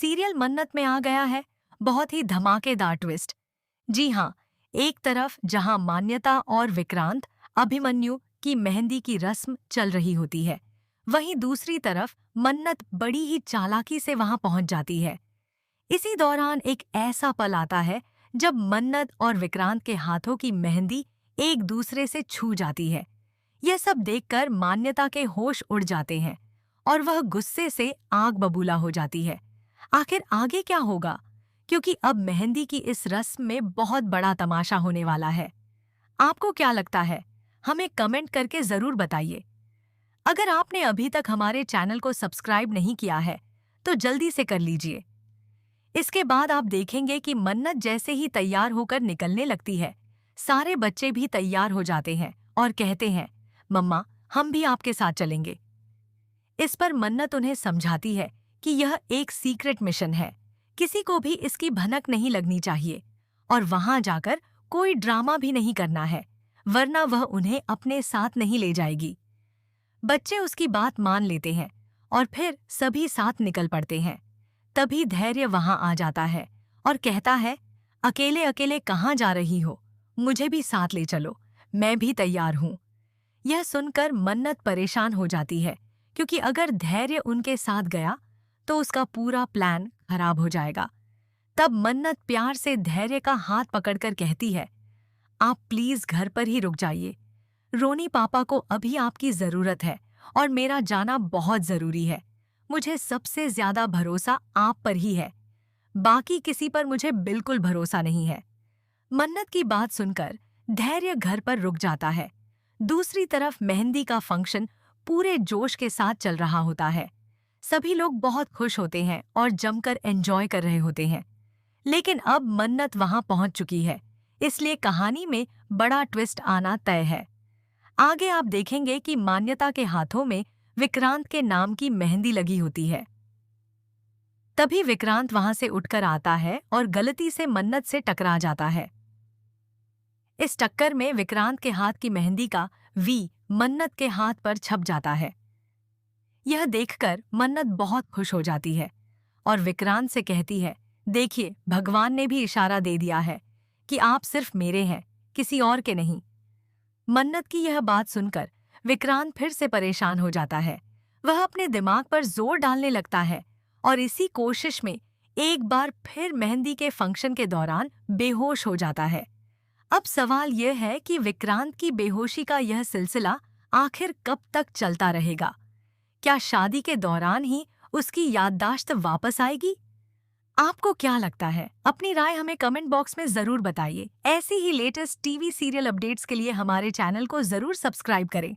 Serial मन्नत में आ गया है बहुत ही धमाकेदार ट्विस्ट। जी हाँ, एक तरफ जहां मान्यता और विक्रांत अभिमन्यु की मेहंदी की रस्म चल रही होती है, वहीं दूसरी तरफ मन्नत बड़ी ही चालाकी से वहां पहुंच जाती है। इसी दौरान एक ऐसा पल आता है जब मन्नत और विक्रांत के हाथों की मेहंदी एक दूसरे से छू जाती है। यह सब देखकर मान्यता के होश उड़ जाते हैं और वह गुस्से से आग बबूला हो जाती है। आखिर आगे क्या होगा? क्योंकि अब मेहंदी की इस रस्म में बहुत बड़ा तमाशा होने वाला है। आपको क्या लगता है? हमें कमेंट करके जरूर बताइए। अगर आपने अभी तक हमारे चैनल को सब्सक्राइब नहीं किया है, तो जल्दी से कर लीजिए। इसके बाद आप देखेंगे कि मन्नत जैसे ही तैयार होकर निकलने लगती है, सारे बच्चे भी तैयार हो जाते हैं और कहते हैं, मम्मा, हम भी आपके साथ चलेंगे। इस पर मन्नत उन्हें समझाती है कि यह एक सीक्रेट मिशन है, किसी को भी इसकी भनक नहीं लगनी चाहिए और वहां जाकर कोई ड्रामा भी नहीं करना है, वरना वह उन्हें अपने साथ नहीं ले जाएगी। बच्चे उसकी बात मान लेते हैं और फिर सभी साथ निकल पड़ते हैं। तभी धैर्य वहां आ जाता है और कहता है, अकेले अकेले कहाँ जा रही हो? मुझे भी साथ ले चलो, मैं भी तैयार हूँ। यह सुनकर मन्नत परेशान हो जाती है, क्योंकि अगर धैर्य उनके साथ गया तो उसका पूरा प्लान खराब हो जाएगा। तब मन्नत प्यार से धैर्य का हाथ पकड़कर कहती है, आप प्लीज घर पर ही रुक जाइए। रोनी पापा को अभी आपकी जरूरत है और मेरा जाना बहुत जरूरी है। मुझे सबसे ज्यादा भरोसा आप पर ही है, बाकी किसी पर मुझे बिल्कुल भरोसा नहीं है। मन्नत की बात सुनकर धैर्य घर पर रुक जाता है। दूसरी तरफ मेहंदी का फंक्शन पूरे जोश के साथ चल रहा होता है। सभी लोग बहुत खुश होते हैं और जमकर एंजॉय कर रहे होते हैं। लेकिन अब मन्नत वहां पहुंच चुकी है, इसलिए कहानी में बड़ा ट्विस्ट आना तय है। आगे आप देखेंगे कि मान्यता के हाथों में विक्रांत के नाम की मेहंदी लगी होती है। तभी विक्रांत वहां से उठकर आता है और गलती से मन्नत से टकरा जाता है। इस टक्कर में विक्रांत के हाथ की मेहंदी का वी मन्नत के हाथ पर छप जाता है। यह देखकर मन्नत बहुत खुश हो जाती है और विक्रांत से कहती है, देखिए, भगवान ने भी इशारा दे दिया है कि आप सिर्फ मेरे हैं, किसी और के नहीं। मन्नत की यह बात सुनकर विक्रांत फिर से परेशान हो जाता है। वह अपने दिमाग पर जोर डालने लगता है और इसी कोशिश में एक बार फिर मेहंदी के फंक्शन के दौरान बेहोश हो जाता है। अब सवाल यह है कि विक्रांत की बेहोशी का यह सिलसिला आखिर कब तक चलता रहेगा? क्या शादी के दौरान ही उसकी याददाश्त वापस आएगी? आपको क्या लगता है? अपनी राय हमें कमेंट बॉक्स में जरूर बताइए। ऐसी ही लेटेस्ट टीवी सीरियल अपडेट्स के लिए हमारे चैनल को जरूर सब्सक्राइब करें।